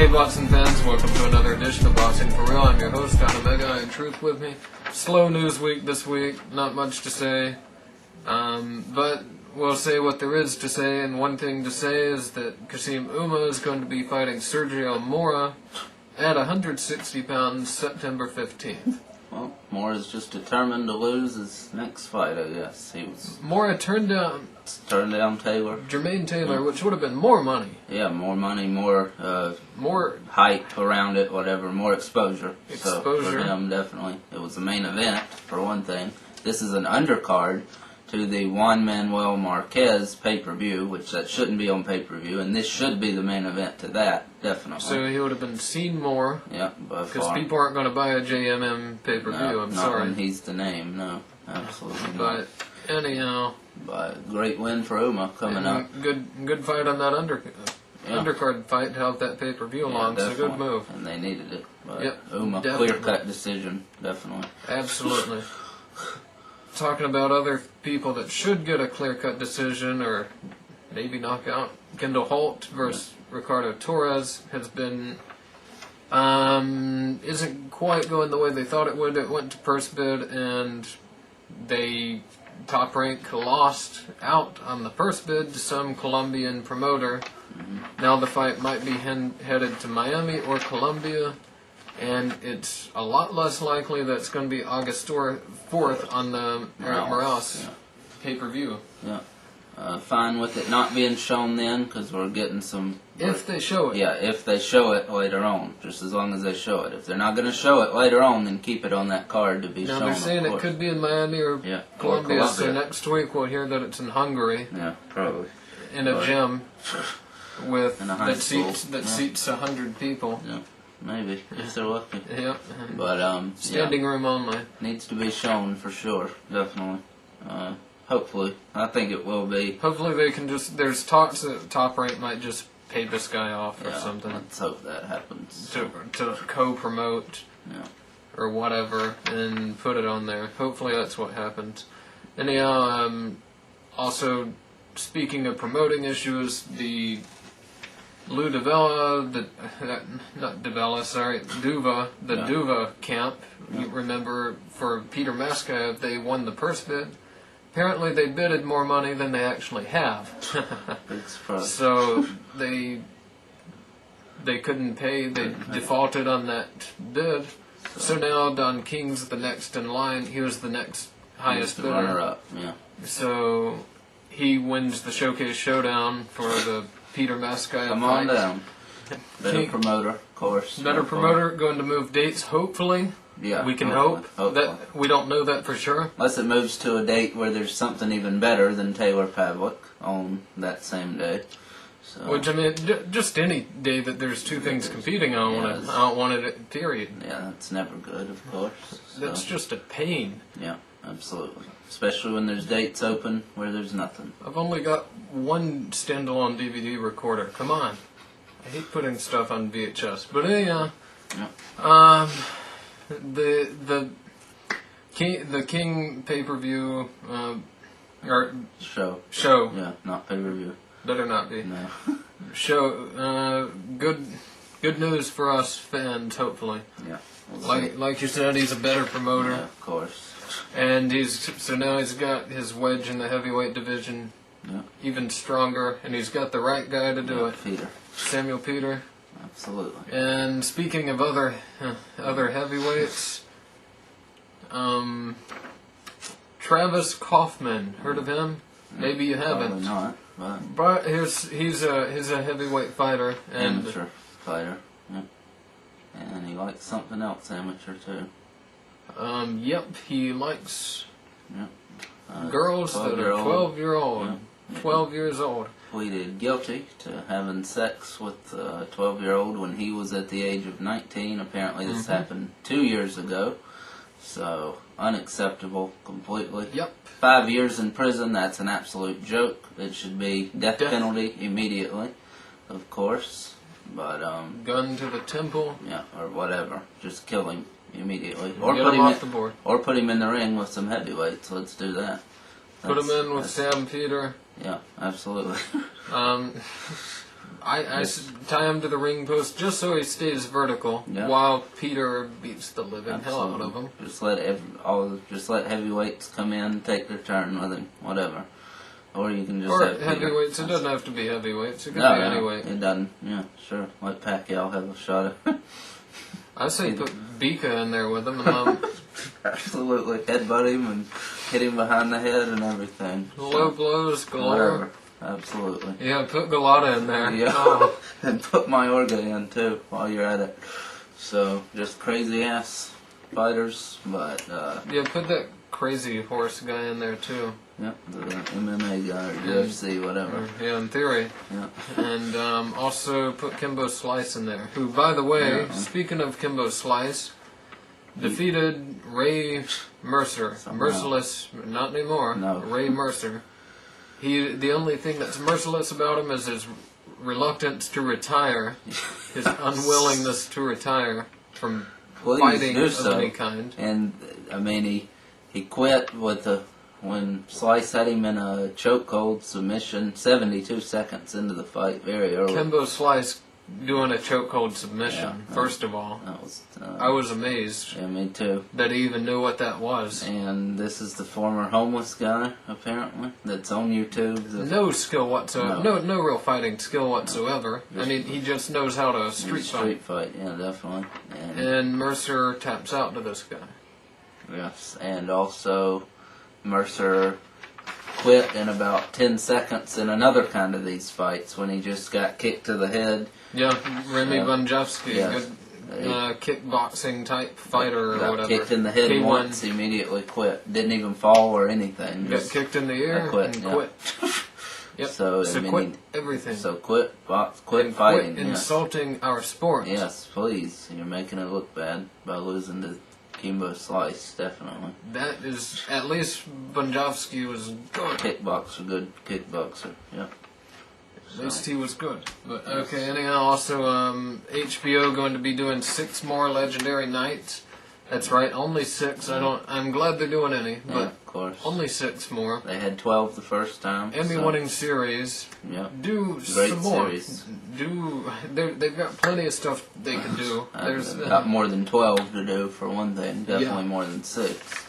Hey boxing fans, welcome to another edition of Boxing for Real. I'm your host, Don Omega, and Truth with me. Slow news week this week, not much to say, but we'll say what there is to say, and one thing to say is that Ouma is going to be fighting Sergio Mora at 160 pounds September 15th. Well, Mora's just determined to lose his next fight, I guess. Mora turned down Taylor. Jermaine Taylor, which would have been more money. Yeah, more money, more hype around it, whatever, more exposure. So for him, definitely. It was the main event, for one thing. This is an undercard to the Juan Manuel Marquez pay-per-view, which that shouldn't be on pay-per-view, and this should be the main event to that, definitely. So he would have been seen more. Yeah, by far. Because people aren't going to buy a JMM pay-per-view, I'm sorry. Not when he's the name, no. Absolutely not. But anyhow. But great win for Ouma coming up. Good fight on that undercard fight to help that pay-per-view along, so good move. And they needed it. But Ouma, clear-cut decision, definitely. Absolutely. Talking about other people that should get a clear-cut decision or maybe knock out, Kendall Holt versus Ricardo Torres has been isn't quite going the way they thought it would. It went to first bid and they Top Rank lost out on the first bid to some Colombian promoter. Now the fight might be headed to Miami or Colombia, and it's a lot less likely that it's going to be August 4th on the Eric Morales pay-per-view. Yeah. Fine with it not being shown then, because we're getting some... If they show it. Yeah, if they show it later on, just as long as they show it. If they're not going to show it later on, then keep it on that card to be shown. Now they're saying it could be in Miami or Colombia, so next week we'll hear that it's in Hungary. Yeah, probably. In a gym that seats 100 people. Yeah. Maybe, if they're lucky. Yeah. But, standing room only. Needs to be shown for sure, definitely. Hopefully. I think it will be. Hopefully they can there's talks that Top Rank might just pay this guy off or something. Let's hope that happens. To co-promote or whatever and put it on there. Hopefully that's what happens. Anyhow, also, speaking of promoting issues, the Duva, the Duva camp, you remember, for Peter Maskaev, they won the purse bid. Apparently they bidded more money than they actually have. So they couldn't pay, they defaulted on that bid. So now Don King's the next in line. He was the next highest bidder. Runner-up, yeah. So he wins the Showcase Showdown for the Peter Maskaev Come on down. Better promoter, of course. Better promoter, going to move dates, hopefully. Yeah. We can hope. That we don't know that for sure. Unless it moves to a date where there's something even better than Taylor Pavlik on that same day. So. Which, I mean, just any day that there's two things competing, I don't want it, period. Yeah, that's never good, of course. That's just a pain. Yeah, absolutely. Especially when there's dates open where there's nothing. I've only got one standalone DVD recorder. Come on. I hate putting stuff on VHS. But anyhow, the King pay-per-view or show. Yeah, not pay-per-view. Better not be. No. Show. Good news for us fans, hopefully. Yeah. Like you said, he's a better promoter. Yeah, of course. And now he's got his wedge in the heavyweight division even stronger, and he's got the right guy to do it. Peter. Samuel Peter. Absolutely. And speaking of other heavyweights, Travis Kaufman, heard of him? Maybe you haven't. Probably not. But he's a heavyweight fighter and amateur fighter. Yeah. And he likes something else amateur too. Yep, he likes girls that are 12 years old. Pleaded guilty to having sex with a 12-year-old when he was at the age of 19. Apparently this happened 2 years ago. So, unacceptable completely. Yep. 5 years in prison, that's an absolute joke. It should be death penalty immediately, of course. But, gun to the temple. Yeah, or whatever. Just kill him immediately. Or get him off the board. Or put him in the ring with some heavyweights. Let's do that. Put him in with Sam Peter. Yeah, absolutely. I tie him to the ring post just so he stays vertical while Peter beats the living hell out of him. Just let heavyweights come in, take their turn with him, whatever. Or you can just have heavyweights. It doesn't have to be heavyweights. It can be any weight. It doesn't. Yeah, sure. Let Pacquiao have a shot at. I say put Bika in there with him and absolutely headbutt him and hit him behind the head and everything. Low blows galore. Whatever. Absolutely. Yeah, put Galata in there. Yeah, oh. And put Mayorga in too while you're at it. So just crazy ass fighters, but yeah, put that crazy horse guy in there too. Yep, the MMA guy or UFC, whatever. Yeah, in theory. Yeah. And also put Kimbo Slice in there, who, by the way, speaking of Kimbo Slice, defeated Ray Mercer. Merciless, not anymore. No. Ray Mercer. The only thing that's merciless about him is his reluctance to retire, his unwillingness to retire from fighting of any kind. And I mean, he quit with when Slice had him in a chokehold submission, 72 seconds into the fight, very early. Kimbo Slice doing a chokehold submission, first of all. That was, I was amazed. Yeah, me too. That he even knew what that was. And this is the former homeless guy, apparently, that's on YouTube. No skill whatsoever. No real fighting skill whatsoever. I mean, he just knows how to street fight, yeah, definitely. And Mercer taps out to this guy. Yes, and also Mercer quit in about 10 seconds in another kind of these fights when he just got kicked to the head. Yeah, Remy Bunjevsky, good kickboxing type fighter or whatever. Kicked in the head K1. once, immediately quit. Didn't even fall or anything. Got kicked in the ear and quit. Yep. So quit everything. So quit fighting. Quit insulting our sport. Yes, please. You're making it look bad by losing to Kimbo Slice, definitely. That is, at least Bunjevsky was good. Good kickboxer, yeah. At least he was good. But okay, anyhow, also HBO going to be doing 6 more Legendary Nights. That's right, only 6. I'm glad they're doing any, but of course. Only 6 more. They had 12 the first time. Emmy-winning series. Yeah. Do great some more. Series. They've got plenty of stuff they can do. There's got more than 12 to do for one thing. Definitely more than 6.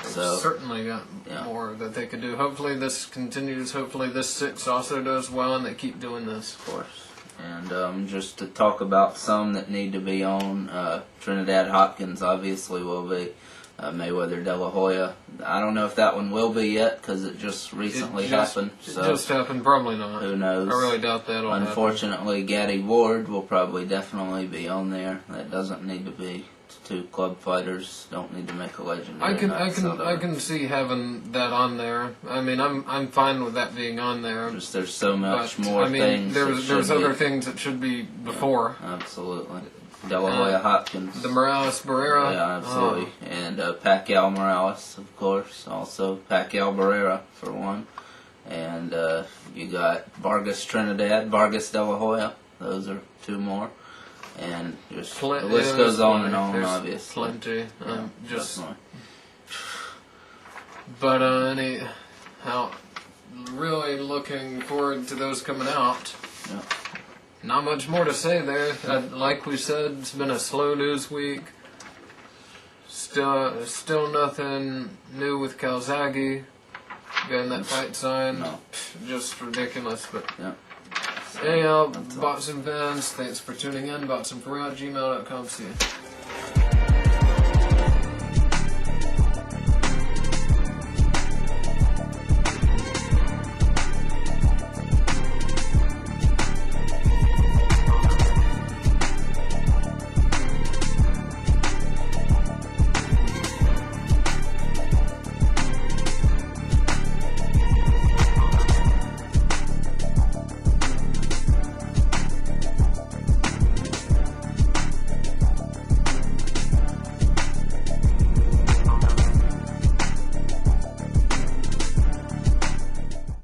So certainly got more that they could do. Hopefully this continues. Hopefully this 6 also does well, and they keep doing this. Of course. And just to talk about some that need to be on, Trinidad Hopkins obviously will be. Mayweather De La Hoya. I don't know if that one will be yet because it just recently happened. So it just happened, probably not. Who knows? I really doubt that'll happen. Unfortunately, Gaddy Ward will probably definitely be on there. That doesn't need to be. 2 club fighters don't need to make a legendary. I can see having that on there. I mean, I'm fine with that being on there. Just there's so much more things. There's other things that should be before. Yeah, absolutely. De La Hoya Hopkins. The Morales Barrera. Yeah, absolutely. And Pacquiao Morales, of course. Also Pacquiao Barrera for one. And you got Vargas Trinidad, Vargas De La Hoya. Those are 2 more. And just the list goes on and on, obviously. Plenty. Definitely. But anyhow, really looking forward to those coming out. Yeah. Not much more to say there. Like we said, it's been a slow news week. Still nothing new with Calzaghe getting that fight signed. No. Just ridiculous, but. Yeah. Anyhow, boxing fans, thanks for tuning in. BoxingForReal@gmail.com. See you.